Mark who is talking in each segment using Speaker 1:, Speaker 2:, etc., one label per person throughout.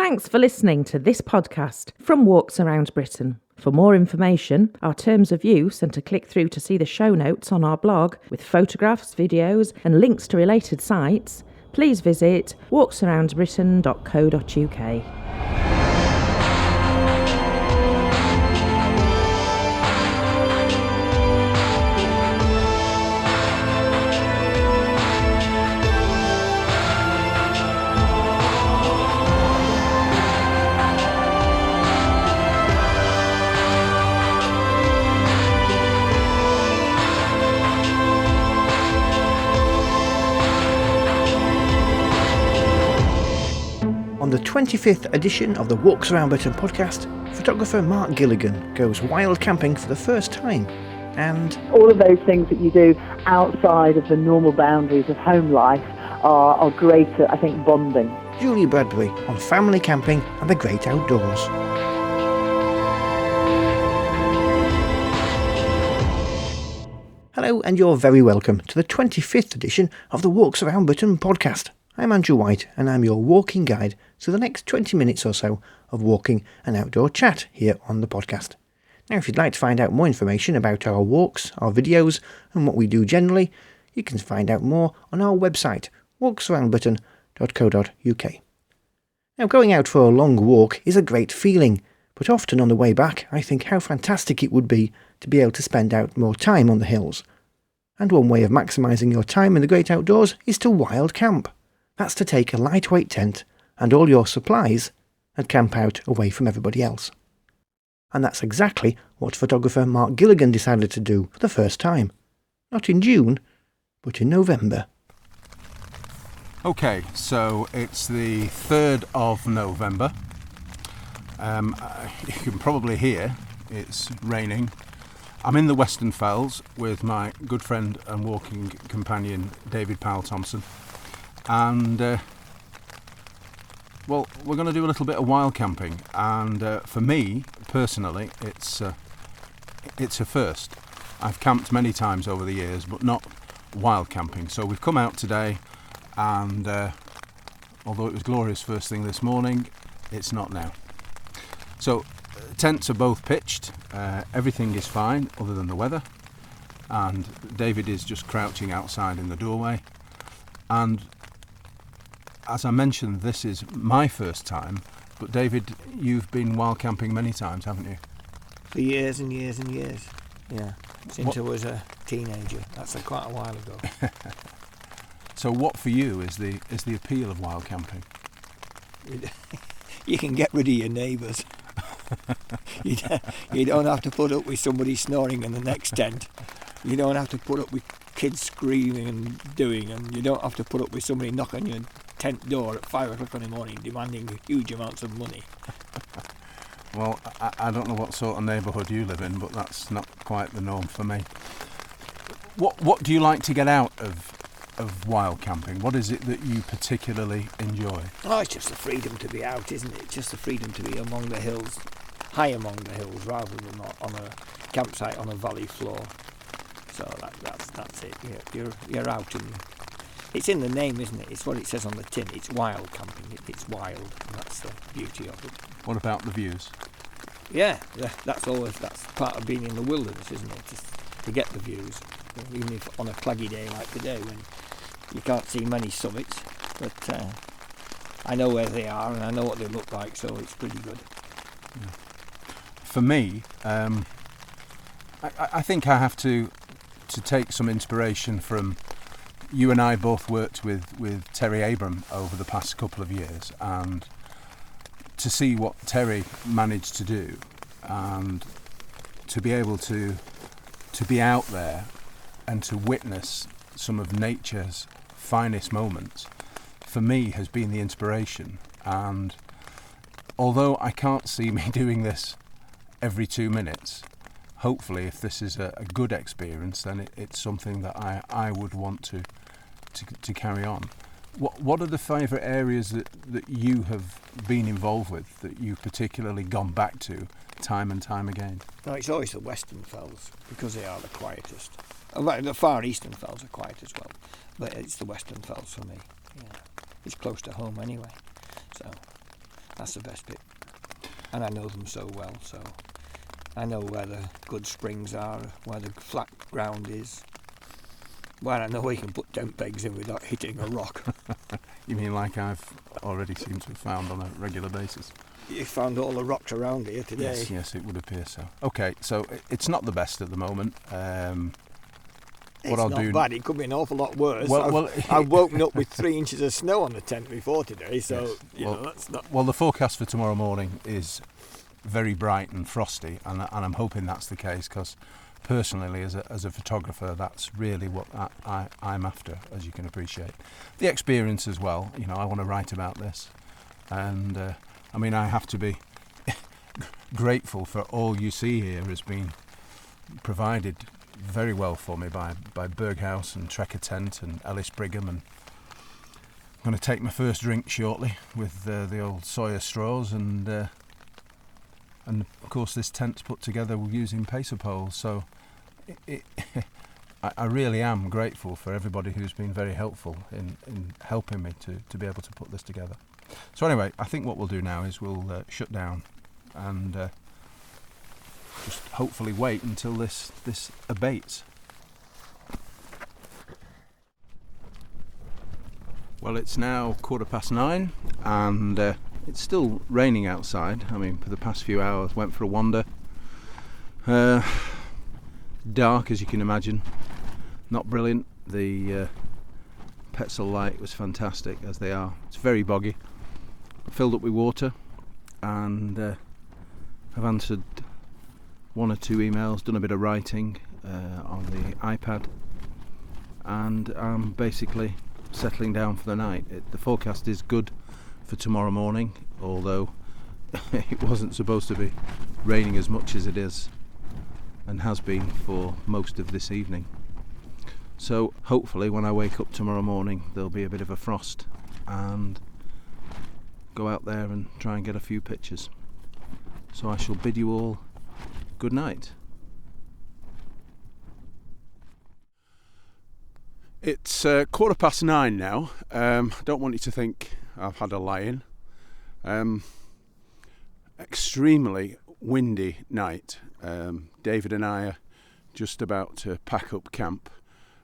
Speaker 1: Thanks for listening to this podcast from Walks Around Britain. For more information, our terms of use, and to click through to see the show notes on our blog with photographs, videos and links to related sites, please visit walksaroundbritain.co.uk.
Speaker 2: On the 25th edition of the Walks Around Britain podcast, photographer Mark Gilligan goes wild camping for the first time, and
Speaker 3: all of those things that you do outside of the normal boundaries of home life are great at, I think, bonding.
Speaker 2: Julia Bradbury on family camping and the great outdoors. Hello, and you're very welcome to the 25th edition of the Walks Around Britain podcast. I'm Andrew White, and I'm your walking guide through the next 20 minutes or so of walking and outdoor chat here on the podcast. Now, if you'd like to find out more information about our walks, our videos, and what we do generally, you can find out more on our website, walksaroundbritain.co.uk. Now, going out for a long walk is a great feeling, but often on the way back, I think how fantastic it would be to be able to spend out more time on the hills. And one way of maximising your time in the great outdoors is to wild camp. That's to take a lightweight tent and all your supplies and camp out away from everybody else. And that's exactly what photographer Mark Gilligan decided to do for the first time. Not in June, but in November.
Speaker 4: Okay, so it's the 3rd of November. You can probably hear it's raining. I'm in the Western Fells with my good friend and walking companion David Powell Thompson. And well, we're going to do a little bit of wild camping, and for me personally it's a first. I've camped many times over the years, but not wild camping. So we've come out today, and although it was glorious first thing this morning, it's not now. So tents are both pitched, everything is fine other than the weather, and David is just crouching outside in the doorway. And as I mentioned, this is my first time, but David, you've been wild camping many times, haven't you?
Speaker 5: For years and years and years, yeah. Since I was a teenager. That's quite a while ago.
Speaker 4: So what for you is the appeal of wild camping?
Speaker 5: You can get rid of your neighbours. You don't have to put up with somebody snoring in the next tent. You don't have to put up with kids screaming and doing, and you don't have to put up with somebody knocking on your tent door at 5 o'clock in the morning demanding huge amounts of money.
Speaker 4: Well, I don't know what sort of neighbourhood you live in, but that's not quite the norm for me. What do you like to get out of wild camping? What is it that you particularly enjoy?
Speaker 5: Oh, it's just the freedom to be out, isn't it? Just the freedom to be among the hills, high among the hills, rather than on a campsite on a valley floor. So that's it. You're out, and it's in the name, isn't it? It's what it says on the tin. It's wild camping. It's wild, and that's the beauty of it.
Speaker 4: What about the views?
Speaker 5: Yeah, that's part of being in the wilderness, isn't it? Just to get the views, even if on a claggy day like today when you can't see many summits. But I know where they are and I know what they look like, so it's pretty good.
Speaker 4: Yeah. For me, I think I have to take some inspiration from. You and I both worked with Terry Abram over the past couple of years, and to see what Terry managed to do, and to be able to be out there and to witness some of nature's finest moments, for me has been the inspiration. And although I can't see me doing this every 2 minutes, hopefully if this is a good experience, then it's something that I would want to carry on. What are the favourite areas that you have been involved with, that you've particularly gone back to time and time again?
Speaker 5: No, it's always the Western Fells, because they are the quietest. Well, the Far Eastern Fells are quiet as well, but it's the Western Fells for me. Yeah. It's close to home anyway. So That's the best bit. And I know them so well, so I know where the good springs are, where the flat ground is, where I know we can put tent pegs in without hitting a rock.
Speaker 4: You mean like I've already seemed to have found on a regular basis?
Speaker 5: You found all the rocks around here today.
Speaker 4: Yes, it would appear so. Okay, so it's not the best at the moment.
Speaker 5: It's not bad. It could be an awful lot worse. I've woken up with 3 inches of snow on the tent before today, so
Speaker 4: yes.
Speaker 5: That's not.
Speaker 4: Well, the forecast for tomorrow morning is very bright and frosty, and I'm hoping that's the case, because personally, as a photographer, that's really what I'm after, as you can appreciate. The experience as well. I want to write about this, and I have to be grateful for all you see here has been provided very well for me by Berghaus and Trekker Tent and Ellis Brigham, and I'm going to take my first drink shortly with the old Sawyer straws, and of course this tent's put together using pacer poles, so I really am grateful for everybody who's been very helpful in helping me to be able to put this together. So anyway, I think what we'll do now is we'll shut down and just hopefully wait until this abates. Well, it's now 9:15 and it's still raining outside. For the past few hours, went for a wander. Dark, as you can imagine, not brilliant. The Petzl light was fantastic, as they are. It's very boggy. I filled up with water and I've answered 1 or 2 emails, done a bit of writing on the iPad, and I'm basically settling down for the night. The forecast is good for tomorrow morning, although it wasn't supposed to be raining as much as it is and has been for most of this evening. So hopefully when I wake up tomorrow morning there'll be a bit of a frost and go out there and try and get a few pictures. So I shall bid you all good night. It's 9:15 now. Don't want you to think I've had a lie-in. Extremely windy night. David and I are just about to pack up camp,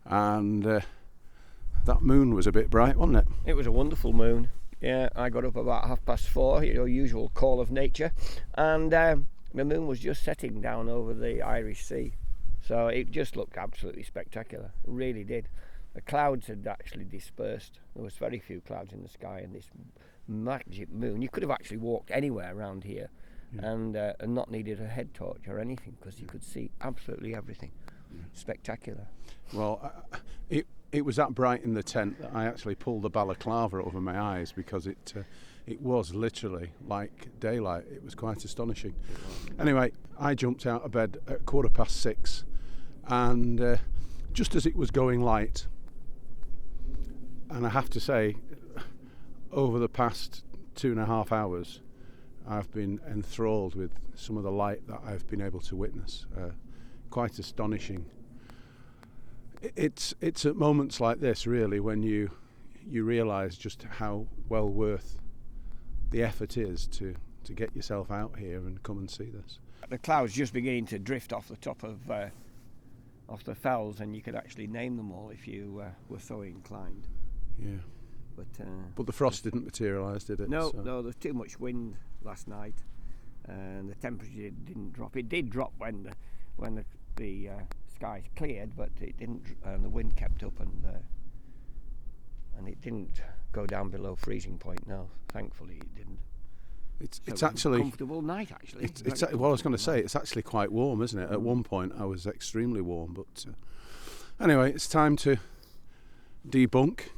Speaker 4: and that moon was a bit bright, wasn't it?
Speaker 5: It was a wonderful moon. Yeah, I got up about 4:30, usual call of nature, and the moon was just setting down over the Irish Sea, so it just looked absolutely spectacular. It really did. The clouds had actually dispersed. There was very few clouds in the sky, and this magic moon. You could have actually walked anywhere around here, and not needed a head torch or anything, because you could see absolutely everything. Spectacular.
Speaker 4: Well, it was that bright in the tent that I actually pulled the balaclava over my eyes, because it was literally like daylight. It was quite astonishing. Anyway, I jumped out of bed at 6:15, and just as it was going light, and I have to say, over the past 2.5 hours, I've been enthralled with some of the light that I've been able to witness. Quite astonishing. It's at moments like this, really, when you realise just how well worth the effort is to get yourself out here and come and see this.
Speaker 5: The clouds just beginning to drift off the top of the fells, and you could actually name them all if you were so inclined.
Speaker 4: Yeah.
Speaker 5: But
Speaker 4: the frost didn't materialise, did it?
Speaker 5: No, there was too much wind last night, and the temperature didn't drop. It did drop when the skies cleared, but it didn't, and the wind kept up, and it didn't go down below freezing point. No, thankfully it didn't.
Speaker 4: It's actually
Speaker 5: a comfortable night. Actually,
Speaker 4: well, I was going to say, it's actually quite warm, isn't it? At one point I was extremely warm, but anyway, it's time to debunk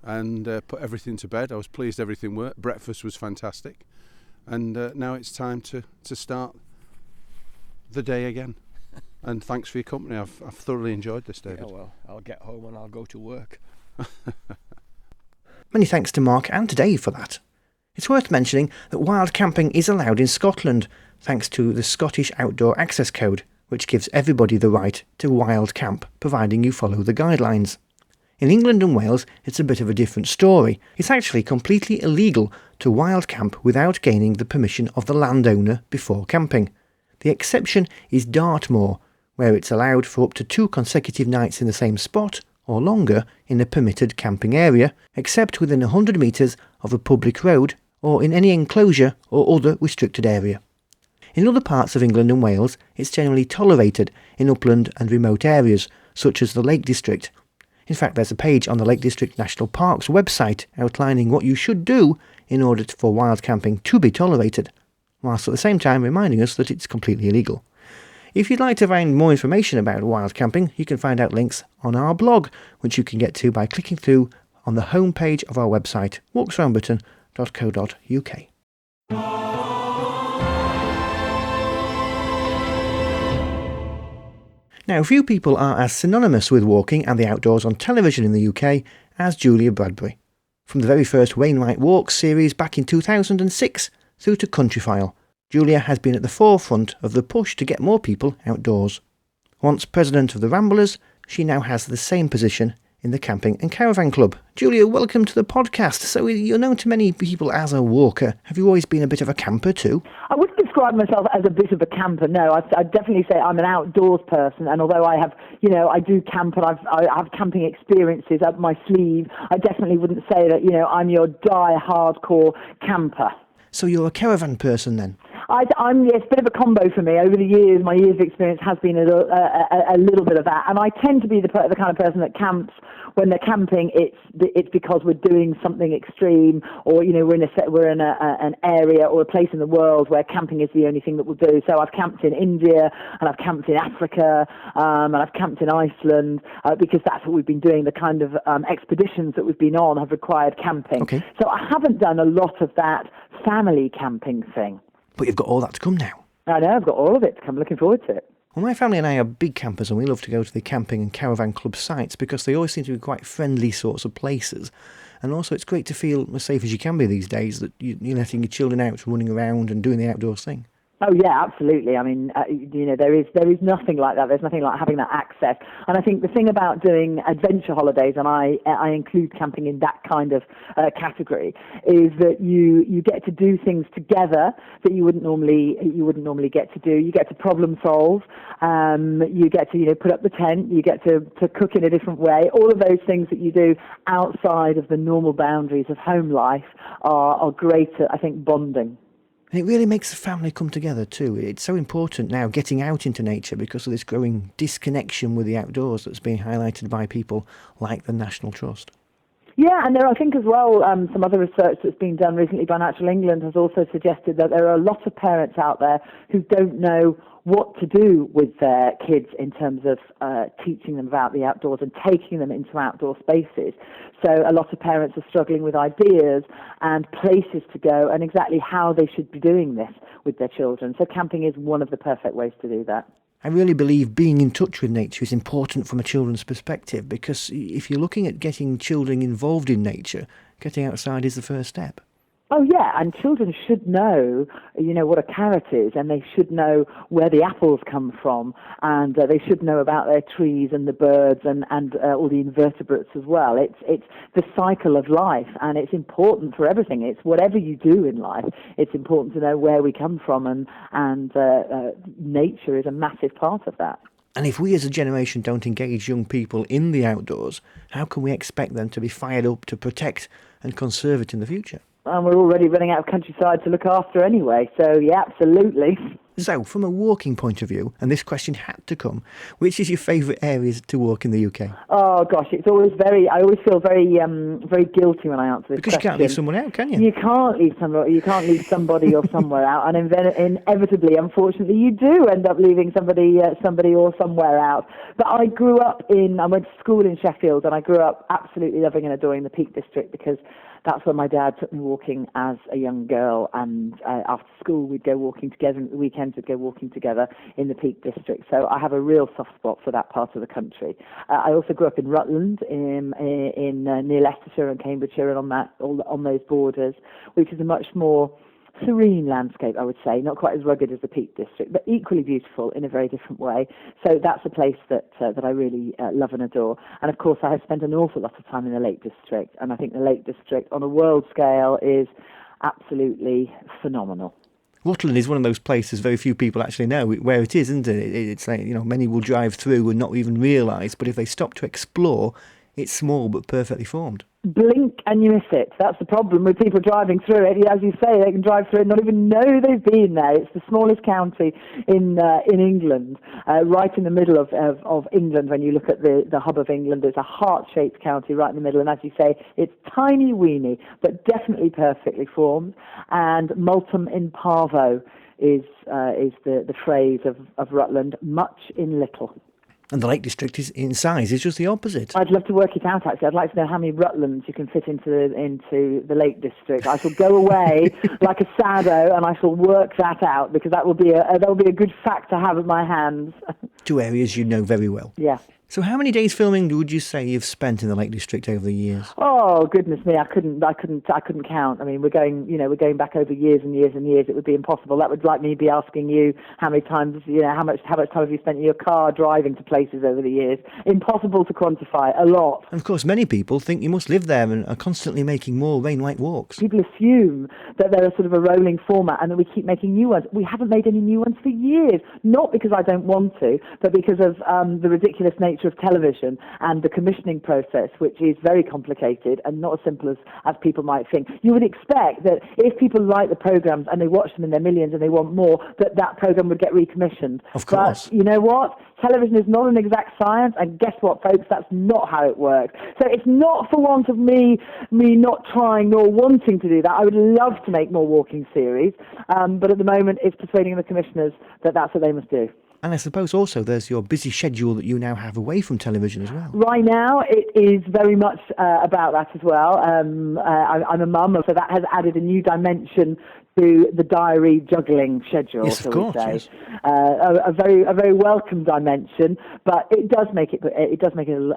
Speaker 4: and put everything to bed. I was pleased everything worked. Breakfast was fantastic, and now it's time to start the day again. And thanks for your company. I've thoroughly enjoyed this, David.
Speaker 5: Yeah, well, I'll get home and I'll go to work.
Speaker 2: Many thanks to Mark and to Dave for that. It's worth mentioning that wild camping is allowed in Scotland, thanks to the Scottish Outdoor Access Code, which gives everybody the right to wild camp, providing you follow the guidelines. In England and Wales, it's a bit of a different story. It's actually completely illegal to wild camp without gaining the permission of the landowner before camping. The exception is Dartmoor, where it's allowed for up to 2 consecutive nights in the same spot, or longer, in a permitted camping area, except within 100 metres of a public road, or in any enclosure or other restricted area. In other parts of England and Wales, it's generally tolerated in upland and remote areas, such as the Lake District. In fact, there's a page on the Lake District National Park's website outlining what you should do in order for wild camping to be tolerated, whilst at the same time reminding us that it's completely illegal. If you'd like to find more information about wild camping, you can find out links on our blog, which you can get to by clicking through on the homepage of our website, walksaroundbritain.co.uk. Now, few people are as synonymous with walking and the outdoors on television in the UK as Julia Bradbury. From the very first Wainwright Walks series back in 2006 through to Countryfile, Julia has been at the forefront of the push to get more people outdoors. Once president of the Ramblers, she now has the same position in the Camping and Caravan Club. Julia, welcome to the podcast. So you're known to many people as a walker. Have you always been a bit of a camper too?
Speaker 3: I wouldn't describe myself as a bit of a camper, no. I'd definitely say I'm an outdoors person, and although I have, I do camp and I have camping experiences up my sleeve, I definitely wouldn't say that, I'm your hardcore camper.
Speaker 2: So you're a caravan person then?
Speaker 3: It's a bit of a combo for me. Over the years, my years of experience has been a little bit of that. And I tend to be the kind of person that camps when they're camping. It's because we're doing something extreme, or we're in an area or a place in the world where camping is the only thing that we'll do. So I've camped in India, and I've camped in Africa, and I've camped in Iceland because that's what we've been doing. The kind of expeditions that we've been on have required camping.
Speaker 2: Okay.
Speaker 3: So I haven't done a lot of that family camping thing.
Speaker 2: But you've got all that to come now.
Speaker 3: I know, I've got all of it to come. Looking forward to it.
Speaker 2: Well, my family and I are big campers, and we love to go to the Camping and Caravan Club sites because they always seem to be quite friendly sorts of places. And also it's great to feel as safe as you can be these days, that you're letting your children out running around and doing the outdoors thing.
Speaker 3: Oh yeah, absolutely. I mean, there is nothing like that. There's nothing like having that access. And I think the thing about doing adventure holidays, and I include camping in that kind of category, is that you get to do things together that you wouldn't normally get to do. You get to problem solve. You get to put up the tent. You get to cook in a different way. All of those things that you do outside of the normal boundaries of home life are great at, I think, bonding.
Speaker 2: And it really makes the family come together too. It's so important now getting out into nature because of this growing disconnection with the outdoors that's being highlighted by people like the National Trust.
Speaker 3: Yeah, and there, I think as well, some other research that's been done recently by Natural England has also suggested that there are a lot of parents out there who don't know what to do with their kids in terms of teaching them about the outdoors and taking them into outdoor spaces. So a lot of parents are struggling with ideas and places to go and exactly how they should be doing this with their children. So camping is one of the perfect ways to do that.
Speaker 2: I really believe being in touch with nature is important from a children's perspective, because if you're looking at getting children involved in nature, getting outside is the first step.
Speaker 3: Oh yeah, and children should know, what a carrot is, and they should know where the apples come from, and they should know about their trees and the birds and all the invertebrates as well. It's the cycle of life, and it's important for everything. It's whatever you do in life. It's important to know where we come from, and nature is a massive part of that.
Speaker 2: And if we as a generation don't engage young people in the outdoors, how can we expect them to be fired up to protect and conserve it in the future?
Speaker 3: And we're already running out of countryside to look after anyway, so yeah, absolutely.
Speaker 2: So, from a walking point of view, and this question had to come, which is your favourite areas to walk in the UK?
Speaker 3: Oh gosh, I always feel very guilty when I answer this
Speaker 2: because
Speaker 3: question.
Speaker 2: You can't leave someone out, can you?
Speaker 3: You can't leave somebody or somewhere out, and inevitably, unfortunately, you do end up leaving somebody or somewhere out. But I went to school in Sheffield, and I grew up absolutely loving and adoring the Peak District because that's where my dad took me walking as a young girl, and after school we'd go walking together, and at the weekends we'd go walking together in the Peak District. So I have a real soft spot for that part of the country. I also grew up in Rutland, in near Leicestershire and Cambridgeshire, and on those borders, which is a much more serene landscape, I would say, not quite as rugged as the Peak District, but equally beautiful in a very different way. So that's a place that I really love and adore. And of course, I have spent an awful lot of time in the Lake District, and I think the Lake District on a world scale is absolutely phenomenal.
Speaker 2: Rutland is one of those places very few people actually know where it is, isn't it? It's like, many will drive through and not even realise, but if they stop to explore, it's small but perfectly formed.
Speaker 3: Blink and you miss it. That's the problem with people driving through it. As you say, they can drive through it and not even know they've been there. It's the smallest county in England, right in the middle of England. When you look at the hub of England, it's a heart-shaped county right in the middle. And as you say, it's tiny weeny, but definitely perfectly formed. And multum in parvo is the phrase of Rutland, much in little.
Speaker 2: And the Lake District is in size is just the opposite.
Speaker 3: I'd love to work it out, actually. I'd like to know how many Rutlands you can fit into the Lake District. I shall go away like a sado and I shall work that out, because that will be a good fact to have at my hands.
Speaker 2: 2 areas you know very well.
Speaker 3: Yeah.
Speaker 2: So how many days filming would you say you've spent in the Lake District over the years?
Speaker 3: Oh, goodness me, I couldn't count. I mean, we're going back over years and years and years. It would be impossible. That would like me be asking you how many times, how much time have you spent in your car driving to places over the years? Impossible to quantify. A lot.
Speaker 2: And of course, many people think you must live there and are constantly making more Wainwright Walks.
Speaker 3: People assume that they're a sort of a rolling format and that we keep making new ones. We haven't made any new ones for years, not because I don't want to, but because of the ridiculous nature of television and the commissioning process, which is very complicated and not as simple as people might think. You would expect that if people like the programmes and they watch them in their millions and they want more, that programme would get recommissioned.
Speaker 2: Of course.
Speaker 3: But you know what? Television is not an exact science, and guess what, folks? That's not how it works. So it's not for want of me not trying nor wanting to do that. I would love to make more walking series, but at the moment it's persuading the commissioners that that's what they must do.
Speaker 2: And I suppose also there's your busy schedule that you now have away from television as well.
Speaker 3: Right now, it is very much about that as well. I'm a mum, so that has added a new dimension to the diary juggling schedule.
Speaker 2: Yes, of course. Yes.
Speaker 3: A very welcome dimension, but it does make it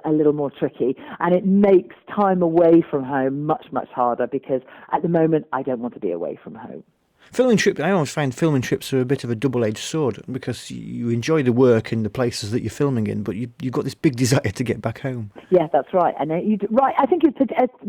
Speaker 3: a little more tricky, and it makes time away from home much harder, because at the moment I don't want to be away from home.
Speaker 2: Filming trips, I always find filming trips are a bit of a double-edged sword, because you enjoy the work and the places that you're filming in, but you've got this big desire to get back home.
Speaker 3: Yeah, that's right. And right, I think it's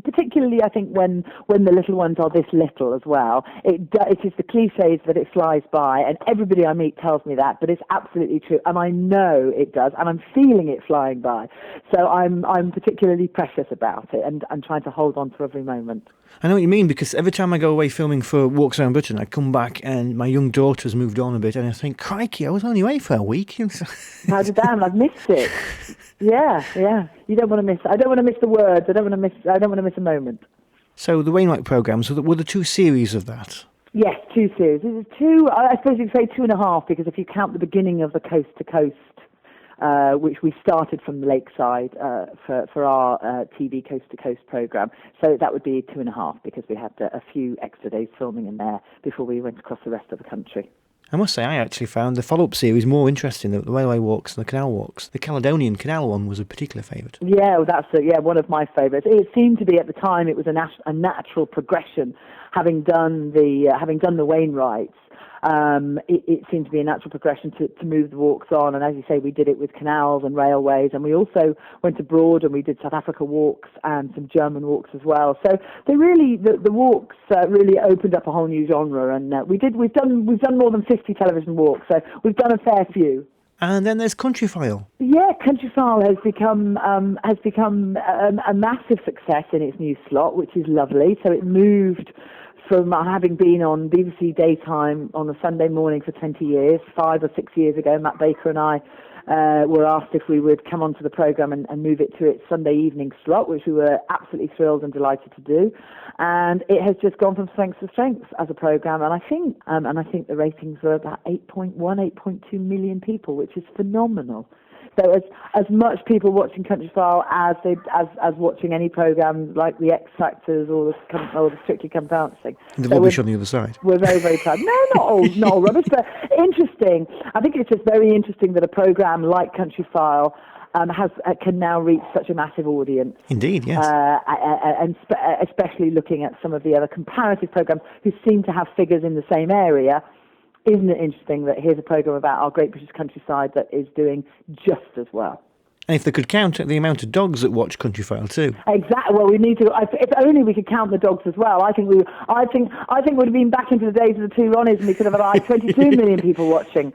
Speaker 3: particularly, I think when the little ones are this little as well, it is the cliches that it flies by, and everybody I meet tells me that, but it's absolutely true, and I know it does, and I'm feeling it flying by. So I'm particularly precious about it, and I'm trying to hold on to every moment.
Speaker 2: I know what you mean, because every time I go away filming for Walks Around Britain, I come back and my young daughter's moved on a bit, and I think, crikey, I was only away for a week.
Speaker 3: How damn, I've missed it. Yeah. You don't want to miss. I don't want to miss the words. I don't want to miss a moment.
Speaker 2: So the Wainwright programmes, were the 2 series of that?
Speaker 3: Yes, 2 series. This is 2. I suppose you'd say 2.5, because if you count the beginning of the Coast to Coast, which we started from the lakeside for our TV Coast to Coast programme. So that would be 2.5, because we had a few extra days filming in there before we went across the rest of the country.
Speaker 2: I must say, I actually found the follow-up series more interesting, the Wainwright Walks and the Canal Walks. The Caledonian Canal one was a particular favourite. Yeah,
Speaker 3: well, that's one of my favourites. It seemed to be, at the time, it was a natural progression, having done the Wainwrights. It seemed to be a natural progression to move the walks on, and as you say, we did it with canals and railways, and we also went abroad and we did South Africa walks and some German walks as well. So the walks really opened up a whole new genre, and we've done more than 50 television walks, so we've done a fair few.
Speaker 2: And then there's Countryfile.
Speaker 3: Yeah, Countryfile has become a massive success in its new slot, which is lovely. So it moved from having been on BBC Daytime on a Sunday morning for 20 years, 5 or 6 years ago, Matt Baker and I were asked if we would come onto the programme and move it to its Sunday evening slot, which we were absolutely thrilled and delighted to do. And it has just gone from strength to strength as a programme, and I think the ratings were about 8.2 million people, which is phenomenal. So as much people watching Countryfile as watching any programme like the X Factors or the Strictly Come Dancing.
Speaker 2: The rubbish on the other side.
Speaker 3: We're very, very proud. No, not all rubbish, but interesting. I think it's just very interesting that a programme like Countryfile can now reach such a massive audience.
Speaker 2: Indeed, yes.
Speaker 3: And especially looking at some of the other comparative programs who seem to have figures in the same area. Isn't it interesting that here's a program about our great British countryside that is doing just as well?
Speaker 2: And if they could count the amount of dogs that watch Countryfile too.
Speaker 3: Exactly. Well, we need to. If only we could count the dogs as well. I think we'd have been back into the days of the two Ronnies, and we could have had 22 million people watching.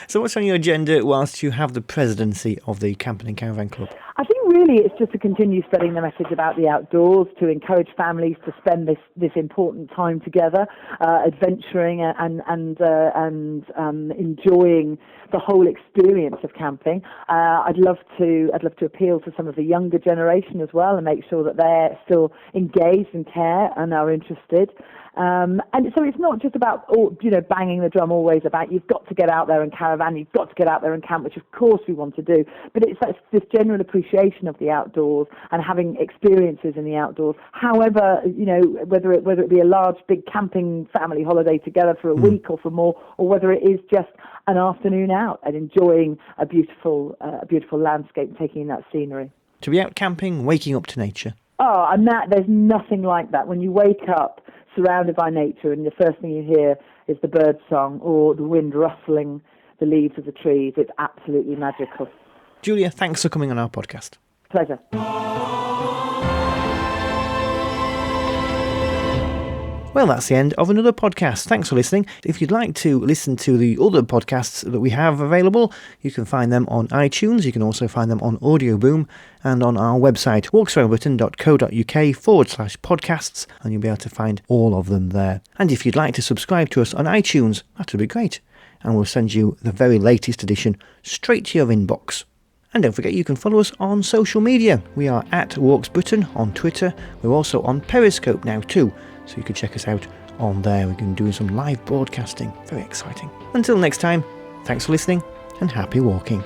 Speaker 2: So what's on your agenda whilst you have the presidency of the Camping and Caravan Club?
Speaker 3: I think really it's just to continue spreading the message about the outdoors, to encourage families to spend this important time together, adventuring and enjoying the whole experience of camping. I'd love to appeal to some of the younger generation as well and make sure that they're still engaged and care and are interested. And so it's not just about, banging the drum always about you've got to get out there and caravan, you've got to get out there and camp, which of course we want to do, but it's this general appreciation of the outdoors and having experiences in the outdoors. However, whether it be a large, big camping family holiday together for a week or for more, or whether it is just an afternoon out and enjoying a beautiful landscape and taking in that scenery.
Speaker 2: To be out camping, waking up to nature.
Speaker 3: Oh, and there's nothing like that. When you wake up surrounded by nature and the first thing you hear is the bird song or the wind rustling the leaves of the trees, it's absolutely magical.
Speaker 2: Julia, thanks for coming on our podcast.
Speaker 3: Pleasure.
Speaker 2: Well, that's the end of another podcast. Thanks for listening. If you'd like to listen to the other podcasts that we have available, you can find them on iTunes. You can also find them on Audio Boom and on our website, walksaroundbritain.co.uk/podcasts, and you'll be able to find all of them there. And if you'd like to subscribe to us on iTunes, that would be great. And we'll send you the very latest edition straight to your inbox. And don't forget you can follow us on social media. We are at Walks Britain on Twitter. We're also on Periscope now too, so you can check us out on there. We're going to do some live broadcasting. Very exciting. Until next time, thanks for listening and happy walking.